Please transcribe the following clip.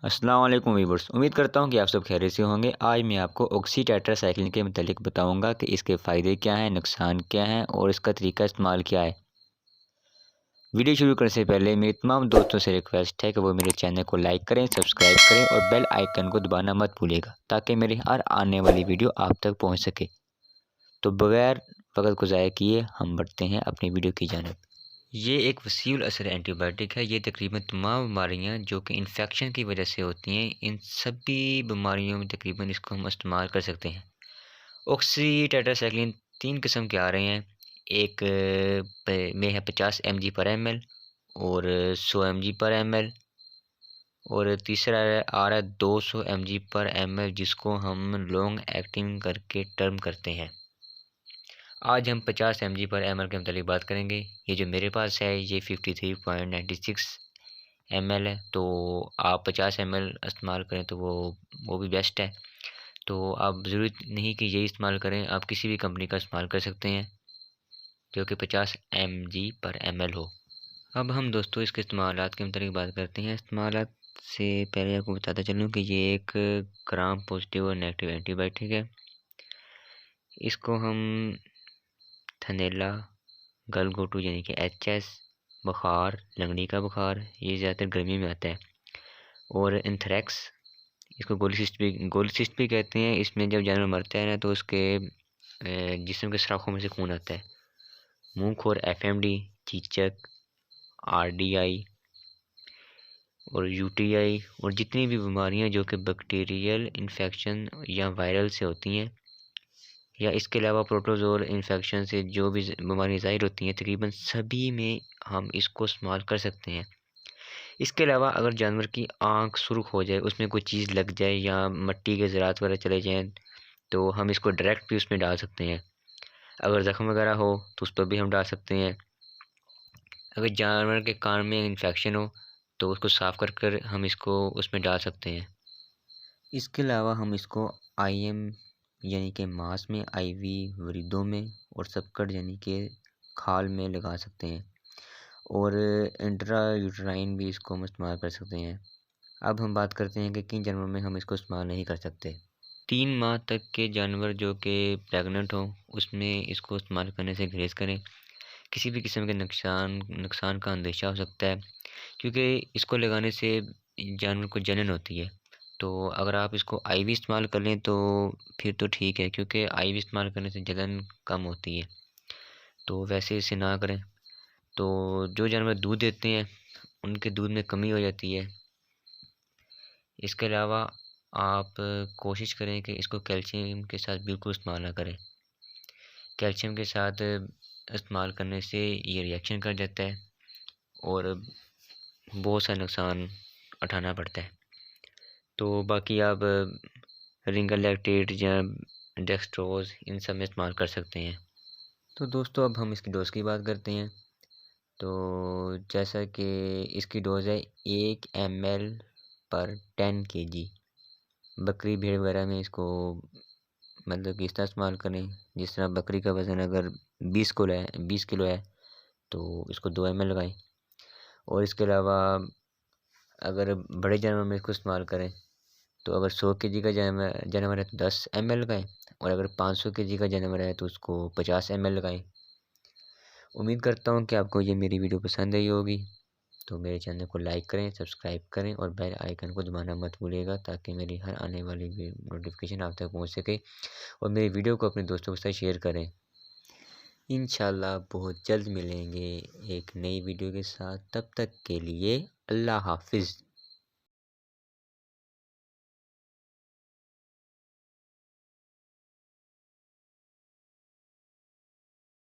अस्सलाम वालेकुम वीवर्स, उम्मीद करता हूँ कि आप सब खैरियत से होंगे। आज मैं आपको ऑक्सी टेट्रासाइक्लिन के मुतालिक बताऊँगा कि इसके फ़ायदे क्या हैं, नुकसान क्या हैं और इसका तरीका इस्तेमाल क्या है। वीडियो शुरू करने से पहले मेरे तमाम दोस्तों से रिक्वेस्ट है कि वो मेरे चैनल को लाइक करें, सब्सक्राइब करें और बेल आइकन को दबाना मत भूलिएगा ताकि मेरी हर आने वाली वीडियो आप तक पहुँच सके। तो बगैर वक़्त को ज़ाया किए हम बढ़ते हैं अपनी वीडियो की जानिब। ये एक वसीउल असर एंटीबायोटिक है। ये तकरीबन तमाम बीमारियाँ जो कि इन्फेक्शन की वजह से होती हैं, इन सभी बीमारियों में तकरीबन इसको हम इस्तेमाल कर सकते हैं। ऑक्सी टेट्रासाइक्लिन 3 किस्म के आ रहे हैं। एक में है 50 mg पर ml और 100 mg पर ml और तीसरा आ रहा है 200 mg पर ml जिसको हम लॉन्ग एक्टिंग करके टर्म करते हैं। आज हम 50 mg पर ml के मतलब बात करेंगे। ये जो मेरे पास है ये 53.96 ml है, तो आप 50 ml इस्तेमाल करें तो वो भी बेस्ट है। तो आप ज़रूरत नहीं कि यही इस्तेमाल करें, आप किसी भी कंपनी का इस्तेमाल कर सकते हैं जो कि 50 mg पर ml हो। अब हम दोस्तों इसके इस्तेमालात के मतलब बात करते हैं। इस्तेमालात से पहले आपको बताता चलूँ कि ये एक ग्राम पॉजिटिव और नेगेटिव एंटीबायोटिक है। इसको हम थनैला, गलघोटू यानी कि HS, बुखार, लंगड़ी का बुखार, ये ज़्यादातर गर्मी में आता है। और एंथ्रेक्स, इसको गोलीसिस्ट भी कहते हैं। इसमें जब जानवर मरता है ना तो उसके जिस्म के सुराखों में से खून आता है। मुंहखोर FMD, चीचक, RDI और UTI और जितनी भी बीमारियां जो कि बैक्टीरियल इन्फेक्शन या वायरल से होती हैं या इसके अलावा प्रोटोजोल इन्फेक्शन से जो भी बीमारियाँ ज़ाहिर होती हैं, तकरीबन सभी में हम इसको इस्तेमाल कर सकते हैं। इसके अलावा अगर जानवर की आँख सुर्ख हो जाए, उसमें कोई चीज़ लग जाए या मिट्टी के ज़रात वगैरह चले जाएँ, तो हम इसको डायरेक्ट भी उसमें डाल सकते हैं। अगर ज़ख्म वगैरह हो तो उस पर भी हम डाल सकते हैं। अगर जानवर के कान में इन्फेक्शन हो तो उसको साफ़ कर हम इसको उसमें डाल सकते हैं। इसके अलावा हम इसको IM यानी कि मांस में, IV वरीदों में और सबकट यानी कि खाल में लगा सकते हैं और इंट्रा यूट्राइन भी इसको हम इस्तेमाल कर सकते हैं। अब हम बात करते हैं कि किन जानवरों में हम इसको इस्तेमाल नहीं कर सकते। 3 माह तक के जानवर जो कि प्रेग्नेंट हों उसमें इसको इस्तेमाल करने से गुरेज़ करें। किसी भी किस्म के नुकसान का अंदेशा हो सकता है क्योंकि इसको लगाने से जानवर को जलन होती है। तो अगर आप इसको IV इस्तेमाल कर लें तो फिर तो ठीक है, क्योंकि IV इस्तेमाल करने से जलन कम होती है, तो वैसे इसे ना करें। तो जो जानवर दूध देते हैं उनके दूध में कमी हो जाती है। इसके अलावा आप कोशिश करें कि इसको कैल्शियम के साथ बिल्कुल इस्तेमाल ना करें। कैल्शियम के साथ इस्तेमाल करने से ये रिएक्शन कर जाता है और बहुत सा नुकसान उठाना पड़ता है। तो बाकी आप रिंगर लैक्टेट या डेक्सट्रोज़ इन सब में इस्तेमाल कर सकते हैं। तो दोस्तों अब हम इसकी डोज़ की बात करते हैं। तो जैसा कि इसकी डोज़ है 1 ml पर 10 kg। बकरी भेड़ वगैरह में इसको मतलब कि इस तरह इस्तेमाल करें, जिस तरह बकरी का वज़न अगर 20 किलो है तो इसको 2 ml लगाएं। और इसके अलावा अगर बड़े जानवर में इसको इस्तेमाल करें तो अगर 100 केजी का जानवर है तो 10 ml लगाएं और अगर 500 केजी का जानवर है तो उसको 50 ml लगाएं। उम्मीद करता हूँ कि आपको ये मेरी वीडियो पसंद आई होगी। तो मेरे चैनल को लाइक करें, सब्सक्राइब करें और बेल आइकन को दबाना मत भूलिएगा ताकि मेरी हर आने वाली नोटिफिकेशन आप तक पहुँच सके और मेरी वीडियो को अपने दोस्तों के साथ शेयर करें। इंशाल्लाह बहुत जल्द मिलेंगे एक नई वीडियो के साथ। तब तक के लिए अल्लाह हाफ़िज़।